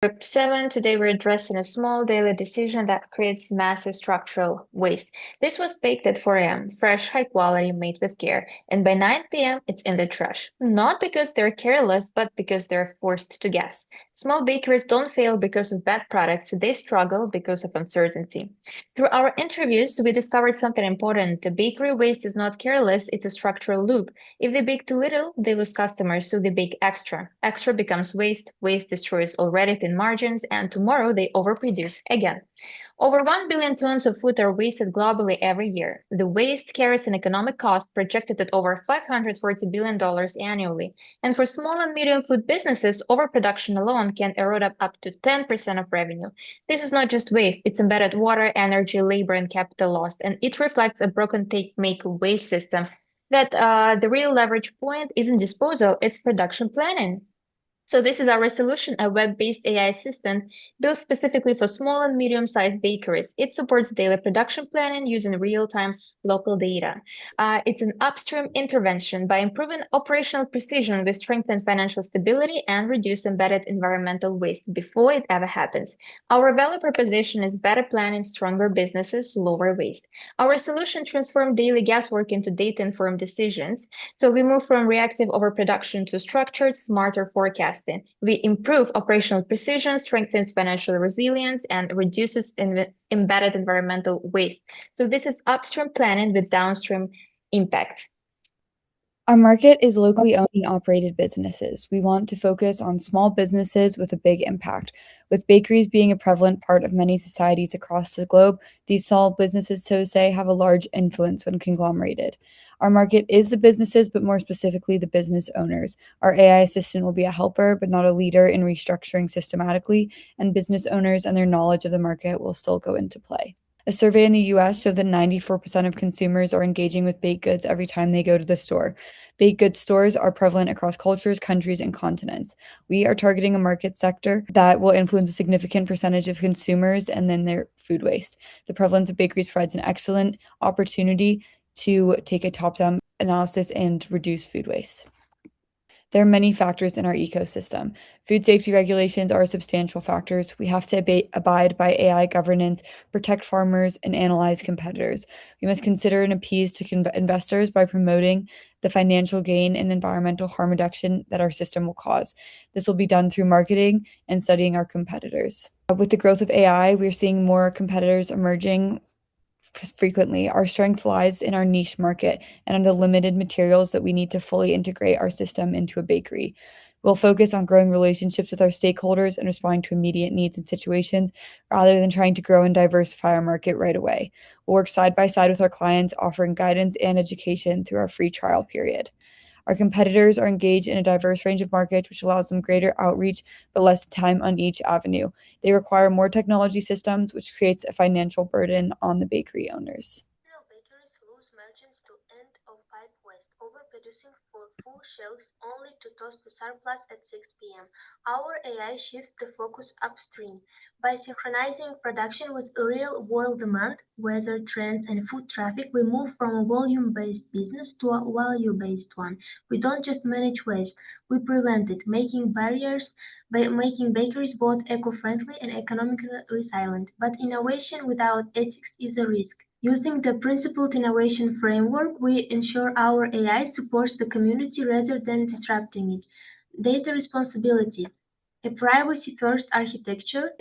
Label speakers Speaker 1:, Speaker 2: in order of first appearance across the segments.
Speaker 1: Group 7, today we're addressing a small daily decision that creates massive structural waste. This was baked at 4 a.m., fresh, high quality, made with care, and by 9 p.m. it's in the trash. Not because they're careless, but because they're forced to guess. Small bakeries don't fail because of bad products, they struggle because of uncertainty. Through our interviews, we discovered something important. The bakery waste is not careless, it's a structural loop. If they bake too little, they lose customers, so they bake extra. Extra becomes waste, waste destroys already thin margins, and tomorrow they overproduce again. Over 1 billion tons of food are wasted globally every year. The waste carries an economic cost projected at over $540 billion annually. And for small and medium food businesses, overproduction alone can erode up to 10% of revenue. This is not just waste, it's embedded water, energy, labor, and capital lost, and it reflects a broken take make waste system that the real leverage point isn't disposal, it's production planning. So this is our solution, a web-based AI assistant built specifically for small and medium-sized bakeries. It supports daily production planning using real-time local data. It's an upstream intervention. By improving operational precision, we strengthen financial stability and reduce embedded environmental waste before it ever happens. Our value proposition is better planning, stronger businesses, lower waste. Our solution transforms daily guesswork into data-informed decisions. So we move from reactive overproduction to structured, smarter forecasting. We improve operational precision, strengthens financial resilience, and reduces embedded environmental waste. So this is upstream planning with downstream impact.
Speaker 2: Our market is locally owned and operated businesses. We want to focus on small businesses with a big impact. With bakeries being a prevalent part of many societies across the globe, these small businesses, so to say, have a large influence when conglomerated. Our market is the businesses, but more specifically, the business owners. Our AI assistant will be a helper, but not a leader in restructuring systematically, and business owners and their knowledge of the market will still go into play. A survey in the US showed that 94% of consumers are engaging with baked goods every time they go to the store. Baked goods stores are prevalent across cultures, countries, and continents. We are targeting a market sector that will influence a significant percentage of consumers and then their food waste. The prevalence of bakeries provides an excellent opportunity to take a top-down analysis and reduce food waste. There are many factors in our ecosystem. Food safety regulations are substantial factors. We have to abide by AI governance, protect farmers, and analyze competitors. We must consider and appease to investors by promoting the financial gain and environmental harm reduction that our system will cause. This will be done through marketing and studying our competitors. With the growth of AI, we're seeing more competitors emerging frequently. Our strength lies in our niche market and in the limited materials that we need to fully integrate our system into a bakery. We'll focus on growing relationships with our stakeholders and responding to immediate needs and situations rather than trying to grow and diversify our market right away. We'll work side by side with our clients, offering guidance and education through our free trial period. Our competitors are engaged in a diverse range of markets, which allows them greater outreach but less time on each avenue. They require more technology systems, which creates a financial burden on the bakery owners.
Speaker 3: Bakeries lose margins to end of pipe waste, overproducing for full shelves only to toss the surplus at 6 p.m. Our AI shifts the focus upstream. By synchronizing production with real-world demand, weather trends, and food traffic, we move from a volume-based business to a value-based one. We don't just manage waste, we prevent it, making bakeries both eco-friendly and economically resilient. But innovation without ethics is a risk. Using the principled innovation framework, we ensure our AI supports the community rather than disrupting it. Data responsibility. A privacy-first architecture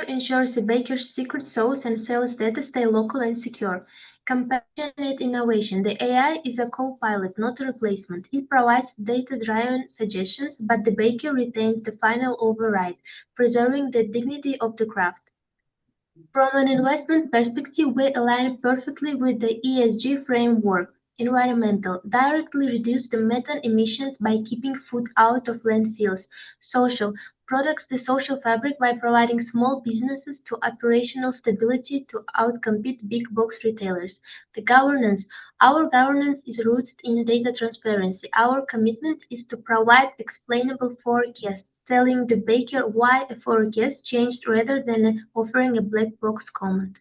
Speaker 3: ensures a baker's secret sauce and sales data stay local and secure. Compassionate innovation. The AI is a co-pilot, not a replacement. It provides data-driven suggestions, but the baker retains the final override, preserving the dignity of the craft. From an investment perspective, we align perfectly with the ESG framework. Environmental: directly reduce the methane emissions by keeping food out of landfills. Social: protects the social fabric by providing small businesses to operational stability to outcompete big box retailers. The governance: our governance is rooted in data transparency. Our commitment is to provide explainable forecasts, telling the baker why a forecast changed rather than offering a black box comment.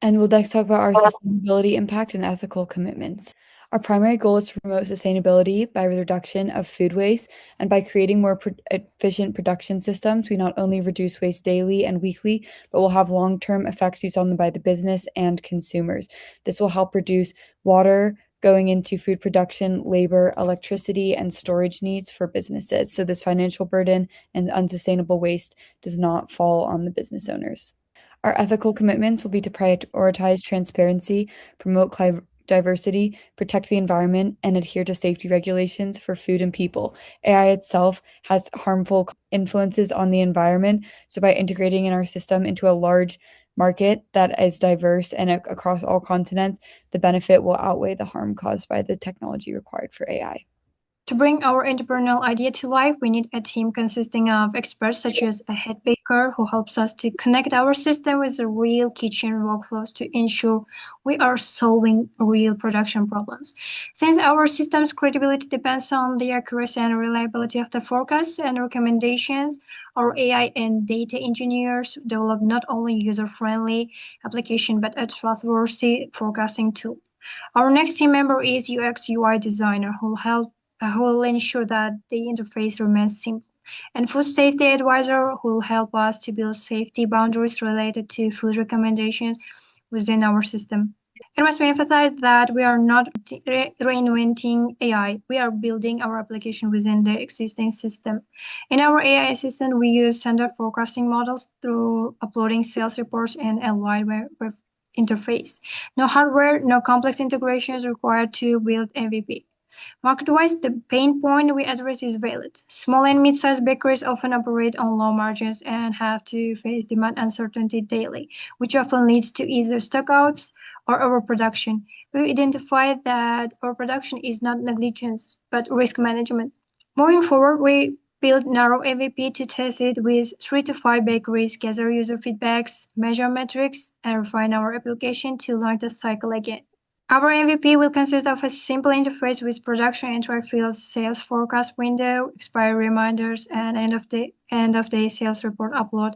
Speaker 2: And we'll next talk about our sustainability impact and ethical commitments. Our primary goal is to promote sustainability by the reduction of food waste, and by creating more efficient production systems, we not only reduce waste daily and weekly, but will have long-term effects used on them by the business and consumers. This will help reduce water going into food production, labor, electricity, and storage needs for businesses. So this financial burden and unsustainable waste does not fall on the business owners. Our ethical commitments will be to prioritize transparency, promote diversity, protect the environment, and adhere to safety regulations for food and people. AI itself has harmful influences on the environment, so by integrating in our system into a large market that is diverse and across all continents, the benefit will outweigh the harm caused by the technology required for AI.
Speaker 4: To bring our entrepreneurial idea to life, we need a team consisting of experts such as a head baker who helps us to connect our system with the real kitchen workflows to ensure we are solving real production problems. Since our system's credibility depends on the accuracy and reliability of the forecasts and recommendations, our AI and data engineers develop not only user-friendly application but a trustworthy forecasting tool. Our next team member is UX UI designer who will ensure that the interface remains simple, and food safety advisor who will help us to build safety boundaries related to food recommendations within our system. It must be emphasized that we are not reinventing AI. We are building our application within the existing system. In our AI assistant, we use standard forecasting models through uploading sales reports and a wide web interface. No hardware, no complex integrations required to build MVP. Market-wise, the pain point we address is valid. Small and mid-sized bakeries often operate on low margins and have to face demand uncertainty daily, which often leads to either stockouts or overproduction. We identified that overproduction is not negligence, but risk management. Moving forward, we build narrow MVP to test it with 3 to 5 bakeries, gather user feedbacks, measure metrics, and refine our application to launch the cycle again. Our MVP will consist of a simple interface with production and track fields, sales forecast window, expiry reminders, and end of day sales report upload,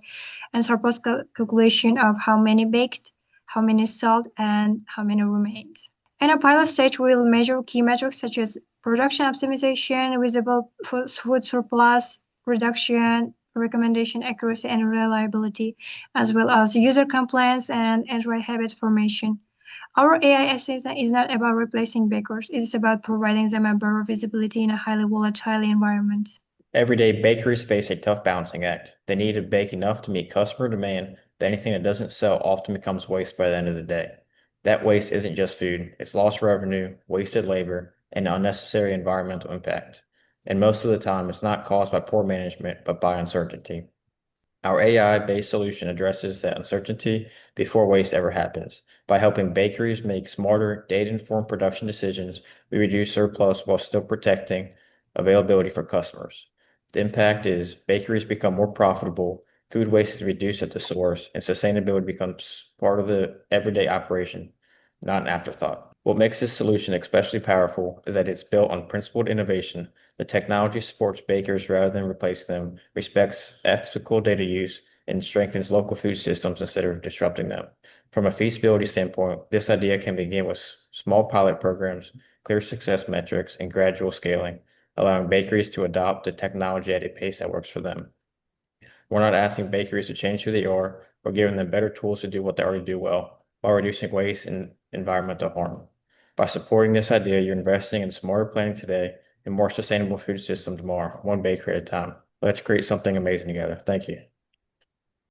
Speaker 4: and surplus calculation of how many baked, how many sold, and how many remained. In a pilot stage, we will measure key metrics such as production optimization, visible food surplus, reduction, recommendation accuracy and reliability, as well as user compliance and entry habit formation. Our AI assistant is not about replacing bakers, it is about providing them a better visibility in a highly volatile environment.
Speaker 5: Every day, bakeries face a tough balancing act. They need to bake enough to meet customer demand, but anything that doesn't sell often becomes waste by the end of the day. That waste isn't just food, it's lost revenue, wasted labor, and unnecessary environmental impact. And most of the time, it's not caused by poor management, but by uncertainty. Our AI-based solution addresses that uncertainty before waste ever happens. By helping bakeries make smarter, data-informed production decisions, we reduce surplus while still protecting availability for customers. The impact is bakeries become more profitable, food waste is reduced at the source, and sustainability becomes part of the everyday operation, not an afterthought. What makes this solution especially powerful is that it's built on principled innovation. The technology supports bakers rather than replace them, respects ethical data use, and strengthens local food systems instead of disrupting them. From a feasibility standpoint, this idea can begin with small pilot programs, clear success metrics, and gradual scaling, allowing bakeries to adopt the technology at a pace that works for them. We're not asking bakeries to change who they are, we're giving them better tools to do what they already do well, while reducing waste and environmental harm. By supporting this idea, you're investing in smarter planning today and more sustainable food system tomorrow, one bakery at a time. Let's create something amazing together. Thank you.